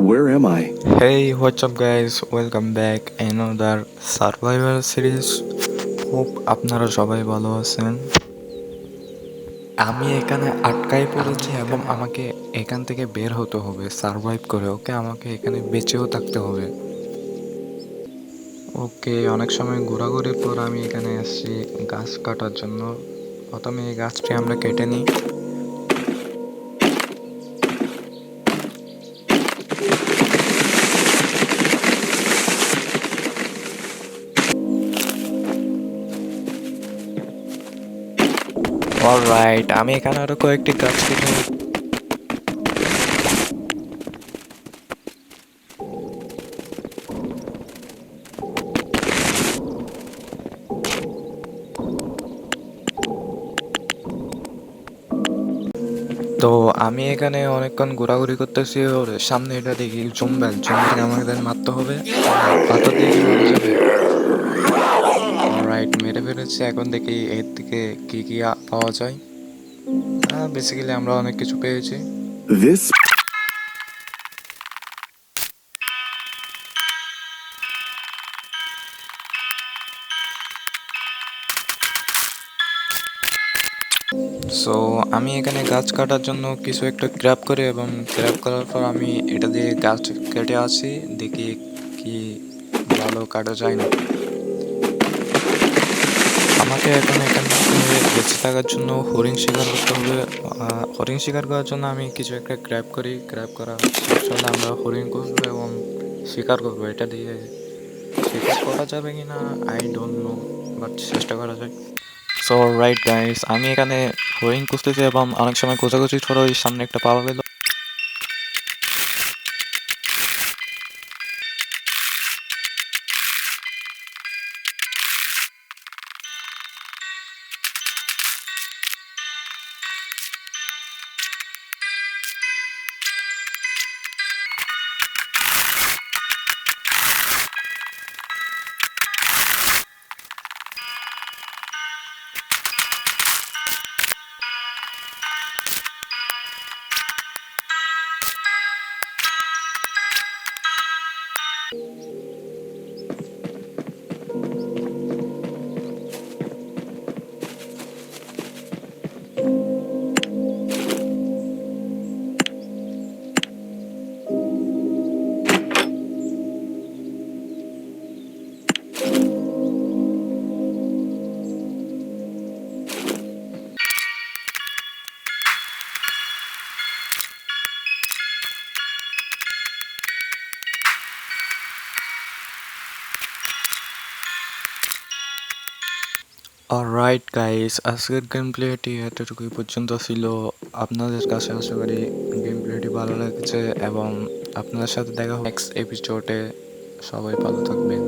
Where am I? Hey, what's up guys? Welcome back another survival series. Hope আপনারা সবাই ভালো আছেন। আমি এখানে আটকাই পড়েছি এবং আমাকে এখান থেকে বের হতে হবে সারভাইভ করে। ওকে, আমাকে এখানে বেঁচেও থাকতে হবে। ওকে, অনেক সময় ঘোরাঘুরির পর আমি এখানে এসেছি গাছ কাটার জন্য। প্রথমে এই গাছটি আমরা কেটে নিই। অলরাইট, আমি এখানে আরো কয়েকটি গাছ কেটে নিই। তো আমি এখানে অনেকক্ষণ ঘোরাঘুরি করতেছি, ওর সামনে এটা দেখি জুম্বেল জুম্বেলকে আমাদের মারতে হবে। পাথর দিয়ে কি মারা যাবে? রাইট, মেরে ফেলেছে। এখন দেখি এর থেকে কি কি পাওয়া যায়। বেসিক্যালি আমরা অনেক কিছু পেয়েছি। This সো আমি এখানে গাছ কাটার জন্য কিছু একটা গ্র্যাব করি এবং গ্র্যাব করার পর আমি এটা দিয়ে গাছ কেটে আসি, দেখি কি ভালো কাটা যায় না। আমাকে এখন এখান থেকে বেঁচে থাকার জন্য হরিণ শিকার করতে হবে। হরিণ শিকার করার জন্য আমি কিছু একটা গ্র্যাব করি। গ্র্যাব করা শেষ হলে আমরা হরিণ খুঁজবো এবং শিকার করবো। এটা দিয়ে শিকার করা যাবে কি না আই ডোন্ট নো, বাট চেষ্টা করা যায়। সো রাইট গাইস, আমি এখানে হরিণ খুঁজতেছি এবং অনেক সময় খোঁজাখুঁজি ছড়ো ওই সামনে একটা পাওয়া গেল। অলরাইট গাইস, আজকের গেম প্লেটি এতটুকুই পর্যন্ত ছিল। আপনাদের কাছে আশা করি গেম প্লেটি ভালো লাগছে এবং আপনাদের সাথে দেখা হবে নেক্সট এপিসোডে। সবাই ভালো থাকবেন।